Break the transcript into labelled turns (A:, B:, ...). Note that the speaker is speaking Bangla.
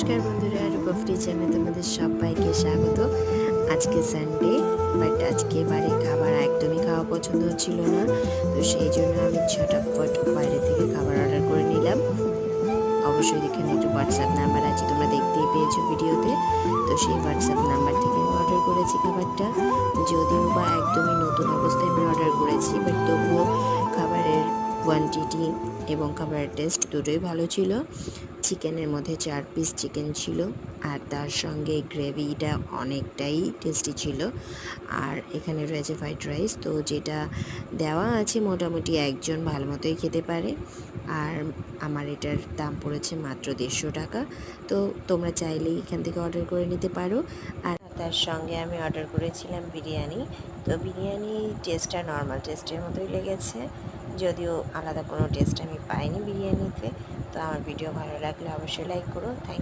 A: নমস্কার বন্ধুরা, রূপা ফ্রি চ্যানেলে তোমাদের সবাইকে স্বাগত। আজকে সানডে, বাট আজকে বাড়ির খাবার একদমই খাওয়া পছন্দ হচ্ছিল না, তো সেই জন্য আমি ঝটাফট বাইরে থেকে খাবার অর্ডার করে নিলাম। অবশ্যই এখানে একটা হোয়াটসঅ্যাপ নাম্বার আছে, তোমরা দেখতেই পেয়েছো ভিডিওতে। তো সেই হোয়াটসঅ্যাপ নাম্বার থেকে আমি অর্ডার করেছি খাবারটা। যদিও বা একদমই নতুন অবস্থায় আমি অর্ডার করেছি, বাট তবুও খাবারের কোয়ান্টিটি এবং খাবারের টেস্ট দুটোই ভালো ছিল। চিকেনের মধ্যে 4 পিস চিকেন ছিল, আর তার সঙ্গে গ্রেভিটা অনেকটাই টেস্টি ছিল। আর এখানে রয়েছে ফ্রাইড রাইস, তো যেটা দেওয়া আছে মোটামুটি একজন ভালো মতোই খেতে পারে। আর আমার এটার দাম পড়েছে মাত্র 150 টাকা। তো তোমরা চাইলেই এখান থেকে অর্ডার করে নিতে পারো। আর তার সঙ্গে আমি অর্ডার করেছিলাম বিরিয়ানি। তো বিরিয়ানি টেস্টটা নর্মাল টেস্টের মতোই লেগেছে, যদিও আলাদা কোনো টেস্ট আমি পাইনি বিরিয়ানিতে। তো আমার ভিডিও ভালো লাগলে অবশ্যই লাইক করো। থ্যাংক